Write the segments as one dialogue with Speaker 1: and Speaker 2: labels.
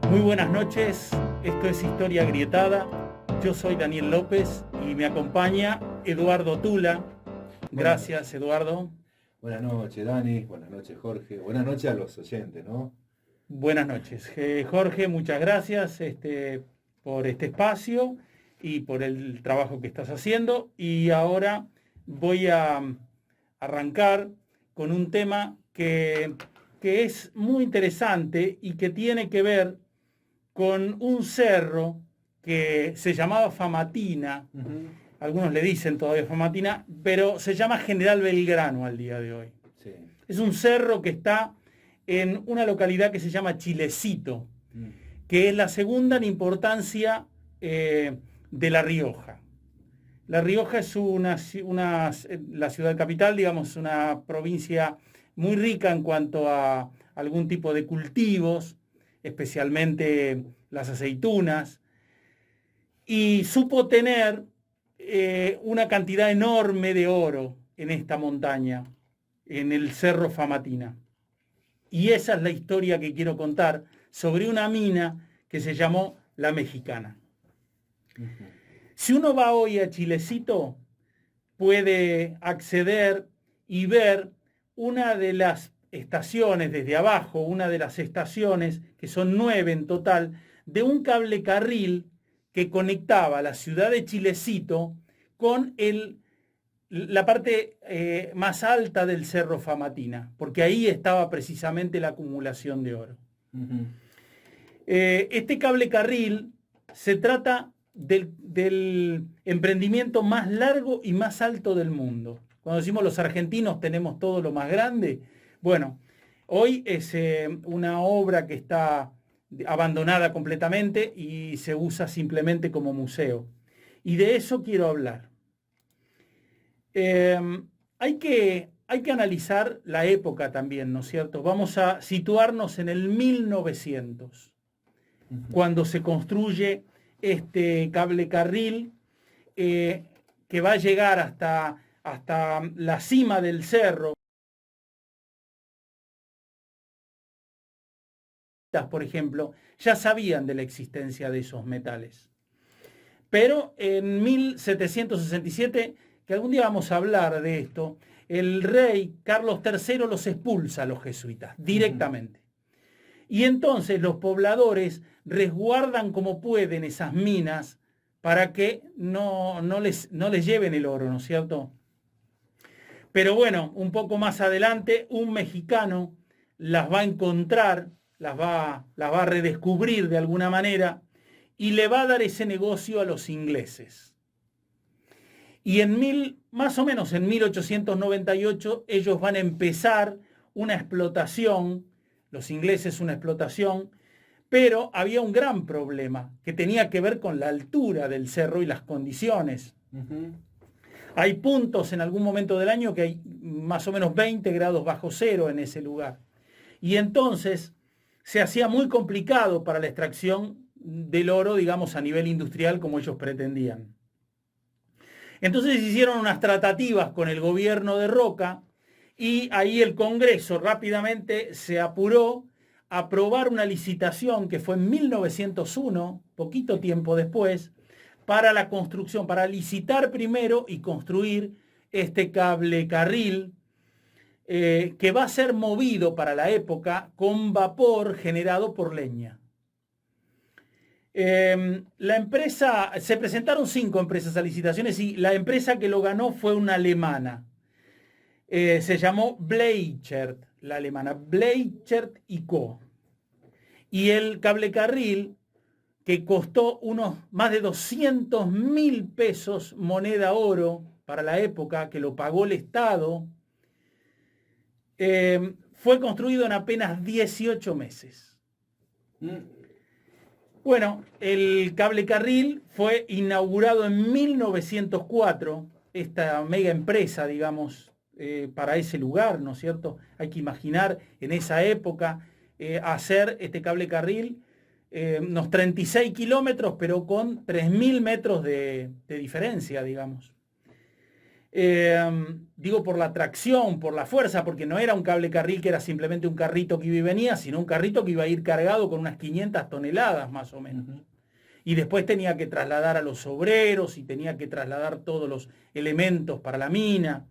Speaker 1: Muy buenas noches, esto es Historia Agrietada. Yo soy Daniel López y me acompaña Eduardo Tula. Gracias, Eduardo.
Speaker 2: Buenas noches, Dani. Buenas noches, Jorge. Buenas noches a los oyentes, ¿no?
Speaker 1: Buenas noches. Jorge, muchas gracias por este espacio y por el trabajo que estás haciendo. Y ahora voy a arrancar con un tema que es muy interesante y que tiene que ver con un cerro que se llamaba Famatina. Algunos le dicen todavía Famatina, pero se llama General Belgrano al día de hoy.
Speaker 2: Sí.
Speaker 1: Es un cerro que está en una localidad que se llama Chilecito, que es la segunda en importancia de La Rioja. La Rioja es la ciudad capital, digamos, una provincia muy rica en cuanto a algún tipo de cultivos, especialmente las aceitunas, y supo tener una cantidad enorme de oro en esta montaña, en el Cerro Famatina. Y esa es la historia que quiero contar sobre una mina que se llamó La Mexicana. Si uno va hoy a Chilecito, puede acceder y ver una de las estaciones desde abajo, una de las estaciones, que son 9 en total, de un cable carril que conectaba la ciudad de Chilecito con la parte más alta del Cerro Famatina, porque ahí estaba precisamente la acumulación de oro. Este cable carril se trata del emprendimiento más largo y más alto del mundo. Cuando decimos los argentinos tenemos todo lo más grande, bueno, hoy es una obra que está abandonada completamente y se usa simplemente como museo. Y de eso quiero hablar. Hay que analizar la época también, ¿no es cierto? Vamos a situarnos en el 1900, cuando se construye este cable carril que va a llegar hasta la cima del cerro. Por ejemplo, ya sabían de la existencia de esos metales. Pero en 1767, que algún día vamos a hablar de esto, el rey Carlos III los expulsa a los jesuitas directamente. Y entonces los pobladores resguardan como pueden esas minas para que no les lleven el oro, ¿no es cierto? Pero bueno, un poco más adelante, un mexicano las va a encontrar, las va a redescubrir de alguna manera y le va a dar ese negocio a los ingleses. Y más o menos en 1898 ellos van a empezar una explotación, los ingleses una explotación, pero había un gran problema que tenía que ver con la altura del cerro y las condiciones. Hay puntos en algún momento del año que hay más o menos 20 grados bajo cero en ese lugar. Y entonces se hacía muy complicado para la extracción del oro, digamos, a nivel industrial como ellos pretendían. Entonces hicieron unas tratativas con el gobierno de Roca y ahí el Congreso rápidamente se apuró a aprobar una licitación que fue en 1901, poquito tiempo después, para la construcción, para licitar primero y construir este cable carril que va a ser movido para la época con vapor generado por leña. La empresa, se presentaron 5 empresas a licitaciones y la empresa que lo ganó fue una alemana. Se llamó Bleichert, la alemana, Bleichert & Co. Y el cable carril, que costó más de 200.000 pesos moneda oro para la época, que lo pagó el Estado, fue construido en apenas 18 meses. Bueno, el cable carril fue inaugurado en 1904, esta mega empresa, digamos, para ese lugar, ¿no es cierto? Hay que imaginar en esa época hacer este cable carril, unos 36 kilómetros, pero con 3.000 metros de diferencia, digamos. Digo por la tracción, por la fuerza, porque no era un cable carril que era simplemente un carrito que iba y venía, sino un carrito que iba a ir cargado con unas 500 toneladas más o menos. Y después tenía que trasladar a los obreros y tenía que trasladar todos los elementos para la mina.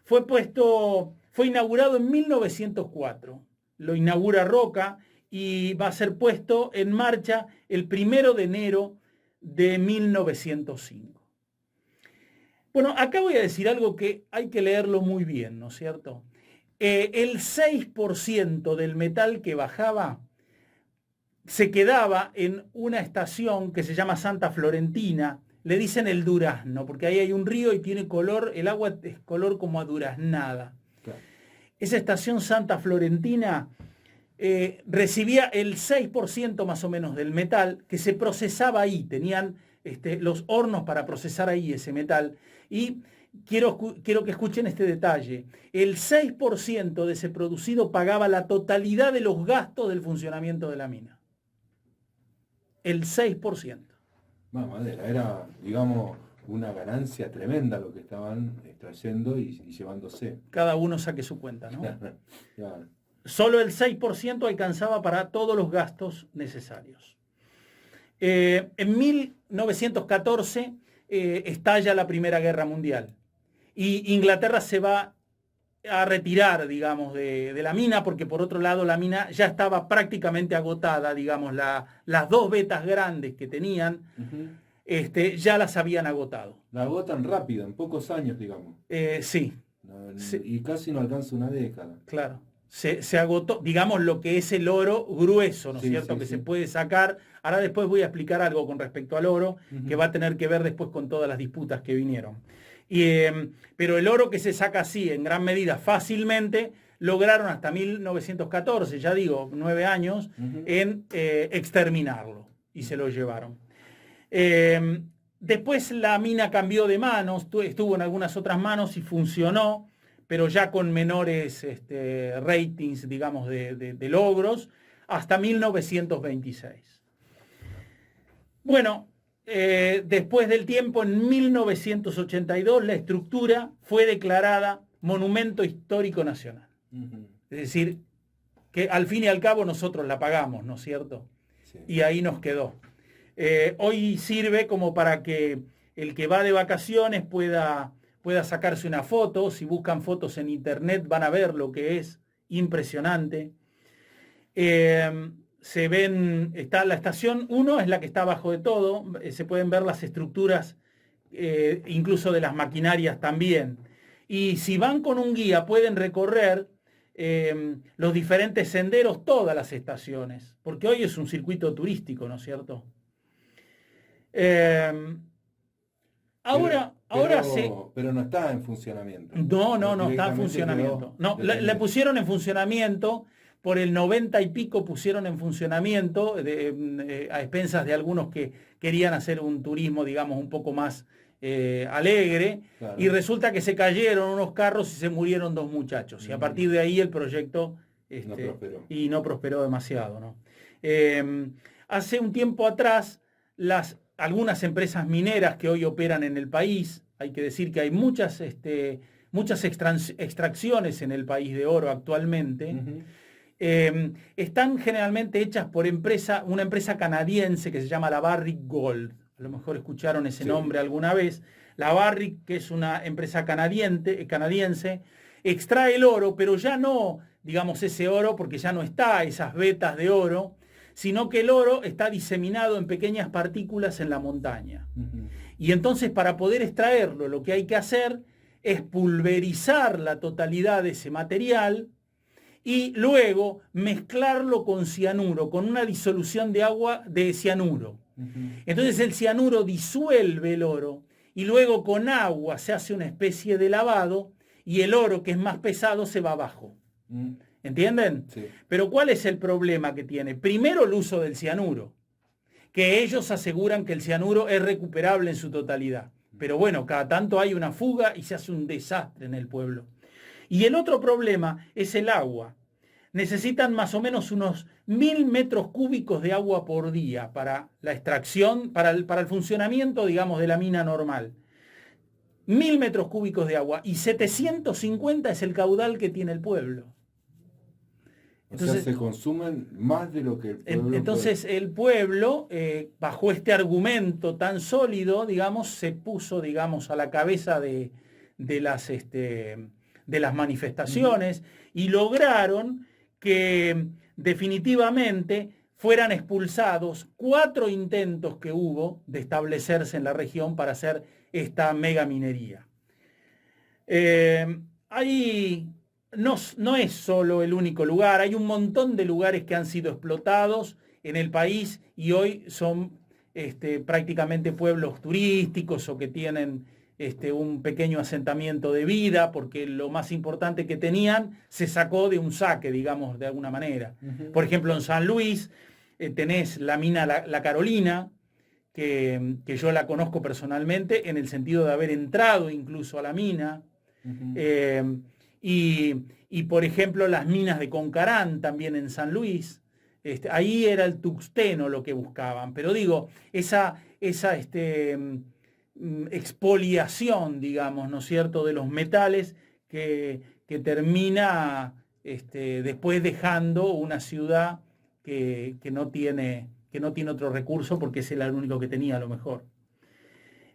Speaker 1: Fue inaugurado en 1904. Lo inaugura Roca y va a ser puesto en marcha el 1 de enero de 1905. Bueno, acá voy a decir algo que hay que leerlo muy bien, ¿no es cierto? El 6% del metal que bajaba se quedaba en una estación que se llama Santa Florentina. Le dicen el durazno, porque ahí hay un río y tiene color, el agua es color como aduraznada. Claro. Esa estación Santa Florentina recibía el 6% más o menos del metal que se procesaba ahí. Tenían los hornos para procesar ahí ese metal. Y quiero que escuchen este detalle. El 6% de ese producido pagaba la totalidad de los gastos del funcionamiento de la mina. El 6%.
Speaker 2: Madera, era, digamos, una ganancia tremenda lo que estaban extrayendo y llevándose.
Speaker 1: Cada uno saque su cuenta, ¿no?
Speaker 2: Claro.
Speaker 1: Solo el 6% alcanzaba para todos los gastos necesarios. En 1914 estalla la Primera Guerra Mundial y Inglaterra se va a retirar, digamos, de la mina, porque por otro lado la mina ya estaba prácticamente agotada, digamos, las dos vetas grandes que tenían, ya las habían agotado.
Speaker 2: La agotan rápido, en pocos años, digamos.
Speaker 1: Sí.
Speaker 2: Y casi no alcanza una década.
Speaker 1: Claro. Se agotó, digamos, lo que es el oro grueso, ¿no es cierto? Sí, que se puede sacar. Ahora después voy a explicar algo con respecto al oro, que va a tener que ver después con todas las disputas que vinieron. Pero el oro que se saca así, en gran medida, fácilmente, lograron hasta 1914, ya digo, 9 años, en exterminarlo. Y se lo llevaron. Después la mina cambió de manos, estuvo en algunas otras manos y funcionó, pero ya con menores ratings, digamos, de logros, hasta 1926. Bueno, después del tiempo, en 1982, la estructura fue declarada Monumento Histórico Nacional. Es decir, que al fin y al cabo nosotros la pagamos, ¿no es cierto? Sí. Y ahí nos quedó. Hoy sirve como para que el que va de vacaciones pueda sacarse una foto. Si buscan fotos en internet van a ver lo que es impresionante. Se ven, está la estación 1, es la que está abajo de todo. Se pueden ver las estructuras, incluso de las maquinarias también. Y si van con un guía pueden recorrer los diferentes senderos, todas las estaciones, porque hoy es un circuito turístico, ¿no es cierto?
Speaker 2: Pero no está en funcionamiento.
Speaker 1: No está en funcionamiento. No, le pusieron en funcionamiento, por el 90 y pico pusieron en funcionamiento, a expensas de algunos que querían hacer un turismo, digamos, un poco más alegre, claro. Y resulta que se cayeron unos carros y se murieron 2 muchachos. Y a partir de ahí el proyecto no prosperó demasiado, ¿no? Hace un tiempo atrás, algunas empresas mineras que hoy operan en el país, hay que decir que hay muchas extracciones en el país de oro actualmente, están generalmente hechas por una empresa canadiense que se llama la Barrick Gold. A lo mejor escucharon ese nombre alguna vez. La Barrick, que es una empresa canadiense, extrae el oro, pero ya no, digamos, ese oro, porque ya no está esas vetas de oro, sino que el oro está diseminado en pequeñas partículas en la montaña. Y entonces, para poder extraerlo, lo que hay que hacer es pulverizar la totalidad de ese material y luego mezclarlo con cianuro, con una disolución de agua de cianuro. Entonces el cianuro disuelve el oro y luego con agua se hace una especie de lavado y el oro, que es más pesado, se va abajo. ¿Entienden? Sí. Pero ¿cuál es el problema que tiene? Primero, el uso del cianuro, que ellos aseguran que el cianuro es recuperable en su totalidad. Pero bueno, cada tanto hay una fuga y se hace un desastre en el pueblo. Y el otro problema es el agua. Necesitan más o menos unos 1000 metros cúbicos de agua por día para la extracción, para el funcionamiento, digamos, de la mina normal. 1000 metros cúbicos de agua y 750 es el caudal que tiene el pueblo.
Speaker 2: Entonces, se consumen más de lo que el pueblo
Speaker 1: entonces
Speaker 2: puede.
Speaker 1: El pueblo, bajo este argumento tan sólido, digamos, se puso, digamos, a la cabeza de las manifestaciones y lograron que definitivamente fueran expulsados 4 intentos que hubo de establecerse en la región para hacer esta mega minería. Ahí no es solo el único lugar, hay un montón de lugares que han sido explotados en el país y hoy son prácticamente pueblos turísticos o que tienen un pequeño asentamiento de vida, porque lo más importante que tenían se sacó de un saque, digamos, de alguna manera. Uh-huh. Por ejemplo, en San Luis tenés la mina La Carolina, que yo la conozco personalmente, en el sentido de haber entrado incluso a la mina. Uh-huh. Y por ejemplo, las minas de Concarán, también en San Luis. Ahí era el tuxteno lo que buscaban. Pero digo, esa expoliación, digamos, ¿no es cierto?, de los metales que termina después dejando una ciudad que no tiene otro recurso porque ese era el único que tenía a lo mejor.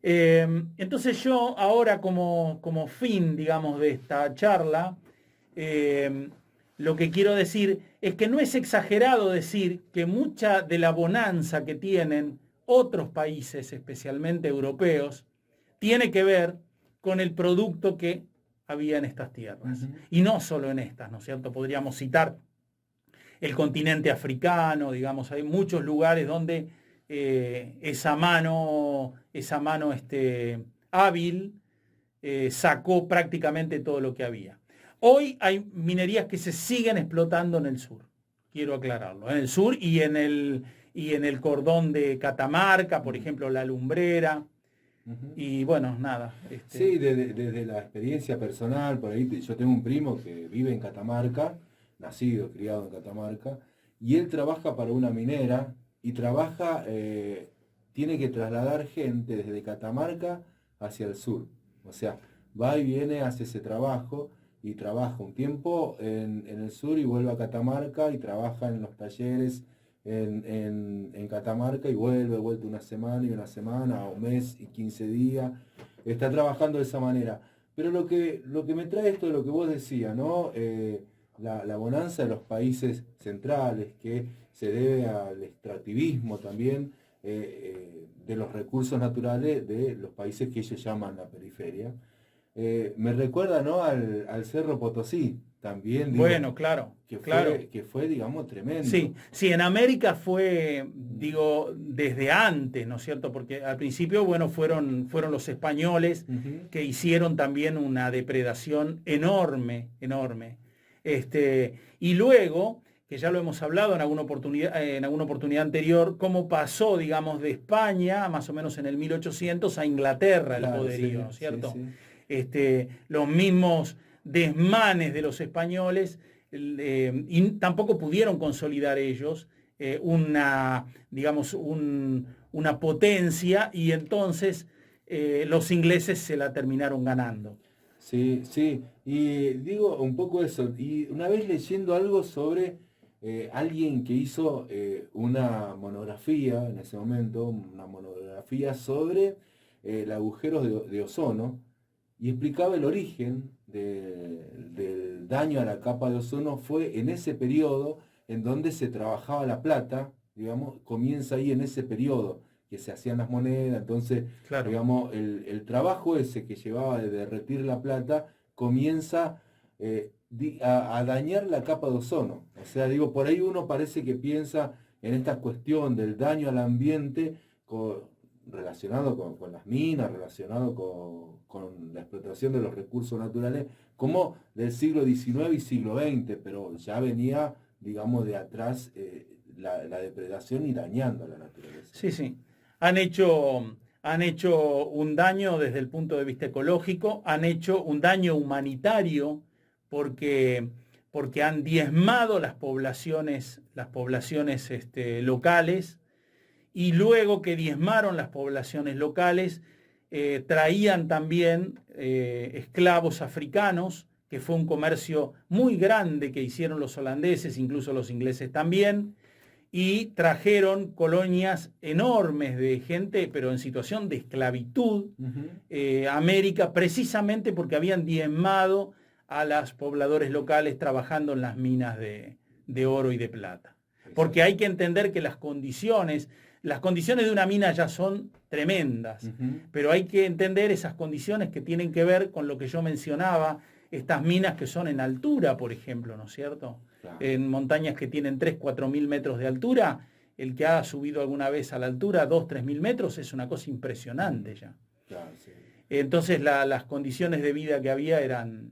Speaker 1: Entonces yo ahora como fin, digamos, de esta charla, lo que quiero decir es que no es exagerado decir que mucha de la bonanza que tienen otros países, especialmente europeos, tiene que ver con el producto que había en estas tierras. Uh-huh. Y no solo en estas, ¿no es cierto? Podríamos citar el continente africano, digamos, hay muchos lugares donde esa mano hábil sacó prácticamente todo lo que había. Hoy hay minerías que se siguen explotando en el sur, quiero aclararlo, en el sur y en el cordón de Catamarca, por ejemplo, la Lumbrera. Uh-huh. Y bueno, nada.
Speaker 2: Sí, desde la experiencia personal, por ahí yo tengo un primo que vive en Catamarca, nacido, criado en Catamarca, y él trabaja para una minera y tiene que trasladar gente desde Catamarca hacia el sur. O sea, va y viene, hace ese trabajo y trabaja un tiempo en el sur y vuelve a Catamarca y trabaja en los talleres en Catamarca y vuelve una semana, o un mes y 15 días. Está trabajando de esa manera. Pero lo que me trae esto de lo que vos decías, ¿no? La bonanza de los países centrales, que se debe al extractivismo también de los recursos naturales de los países que ellos llaman la periferia. Me recuerda, ¿no?, al Cerro Potosí también. Digo,
Speaker 1: bueno, claro,
Speaker 2: que fue, digamos, tremendo.
Speaker 1: Sí, en América fue, digo, desde antes, ¿no es cierto? Porque al principio, bueno, fueron los españoles uh-huh. que hicieron también una depredación enorme. Y luego, que ya lo hemos hablado en alguna oportunidad anterior, cómo pasó, digamos, de España, más o menos en el 1800, a Inglaterra, claro, el poderío, sí, ¿no es cierto? Sí. Los mismos desmanes de los españoles, y tampoco pudieron consolidar ellos una potencia, y entonces los ingleses se la terminaron ganando.
Speaker 2: Sí, y digo un poco eso, y una vez leyendo algo sobre alguien que hizo una monografía en ese momento, una monografía sobre el agujero de ozono, y explicaba el origen del daño a la capa de ozono. Fue en ese periodo en donde se trabajaba la plata, digamos, comienza ahí en ese periodo que se hacían las monedas. Entonces, claro, digamos, el trabajo ese que llevaba de derretir la plata comienza a dañar la capa de ozono. O sea, digo, por ahí uno parece que piensa en esta cuestión del daño al ambiente relacionado con las minas, relacionado con la explotación de los recursos naturales, como del siglo XIX y siglo XX, pero ya venía, digamos, de atrás la depredación y dañando a la naturaleza.
Speaker 1: Sí. Han hecho un daño desde el punto de vista ecológico, han hecho un daño humanitario porque han diezmado las poblaciones locales, y luego que diezmaron las poblaciones locales, traían también esclavos africanos, que fue un comercio muy grande que hicieron los holandeses, incluso los ingleses también, y trajeron colonias enormes de gente, pero en situación de esclavitud, a América, precisamente porque habían diezmado a los pobladores locales trabajando en las minas de oro y de plata. Porque hay que entender que las condiciones de una mina ya son tremendas, pero hay que entender esas condiciones que tienen que ver con lo que yo mencionaba, estas minas que son en altura, por ejemplo, ¿no es cierto? Claro. En montañas que tienen 3.000, 4.000 metros de altura, el que ha subido alguna vez a la altura 2.000, 3.000 metros es una cosa impresionante ya. Claro, sí. Entonces las condiciones de vida que había eran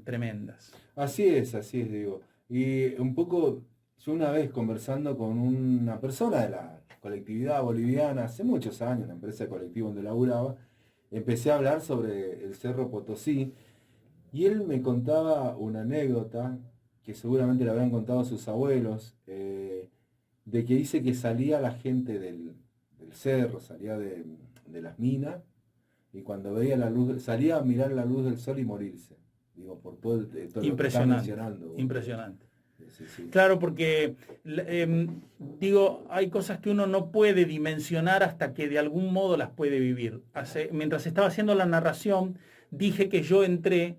Speaker 1: tremendas.
Speaker 2: Así es, digo. Y un poco, yo una vez conversando con una persona de la colectividad boliviana, hace muchos años, la empresa de colectivo donde laburaba, empecé a hablar sobre el Cerro Potosí, y él me contaba una anécdota, que seguramente le habrán contado sus abuelos, de que dice que salía la gente del cerro, salía de las minas, y cuando veía la luz, salía a mirar la luz del sol y morirse. Digo, por todo lo que está mencionando.
Speaker 1: Impresionante.
Speaker 2: Sí.
Speaker 1: Claro, porque hay cosas que uno no puede dimensionar hasta que de algún modo las puede vivir. Mientras estaba haciendo la narración, dije que yo entré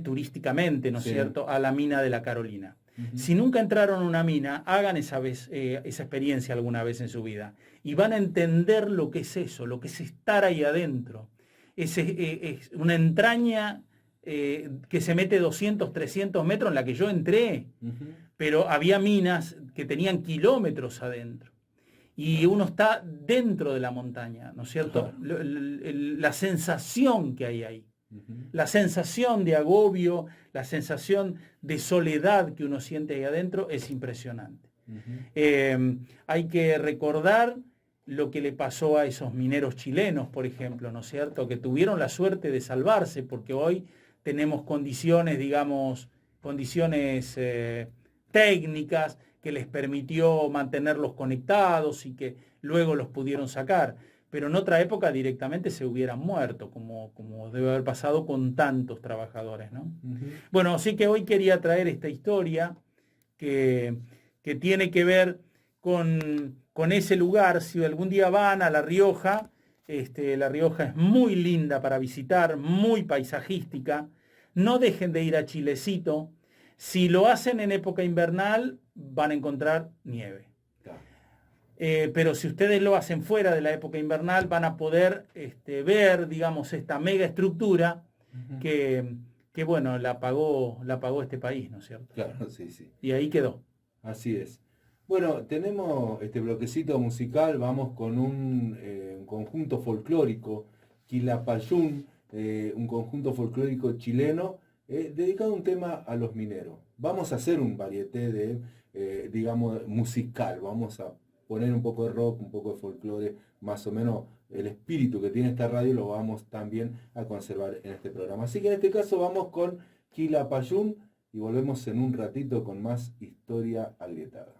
Speaker 1: turísticamente, ¿no es cierto?, a la mina de la Carolina. Si nunca entraron a una mina, hagan esa experiencia alguna vez en su vida y van a entender lo que es eso, lo que es estar ahí adentro. Es una entraña que se mete 200, 300 metros en la que yo entré, pero había minas que tenían kilómetros adentro. Y uno está dentro de la montaña, ¿no es cierto? La sensación que hay ahí. La sensación de agobio, la sensación de soledad que uno siente ahí adentro es impresionante. Hay que recordar lo que le pasó a esos mineros chilenos, por ejemplo, ¿no es cierto? Que tuvieron la suerte de salvarse, porque hoy tenemos condiciones, técnicas que les permitió mantenerlos conectados y que luego los pudieron sacar. Pero en otra época directamente se hubieran muerto, como debe haber pasado con tantos trabajadores, ¿no? Bueno, así que hoy quería traer esta historia que tiene que ver con ese lugar. Si algún día van a La Rioja, La Rioja es muy linda para visitar, muy paisajística. No dejen de ir a Chilecito. Si lo hacen en época invernal, van a encontrar nieve. Pero si ustedes lo hacen fuera de la época invernal, van a poder ver, esta mega estructura que bueno, la pagó este país, ¿no es cierto?
Speaker 2: Claro, sí.
Speaker 1: Y ahí quedó.
Speaker 2: Así es. Bueno, tenemos este bloquecito musical, vamos con un conjunto folclórico, Quilapayún, un conjunto folclórico chileno, dedicado a un tema a los mineros. Vamos a hacer un varieté musical, vamos a poner un poco de rock, un poco de folclore, más o menos el espíritu que tiene esta radio lo vamos también a conservar en este programa. Así que en este caso vamos con Quilapayún y volvemos en un ratito con más historia agrietada.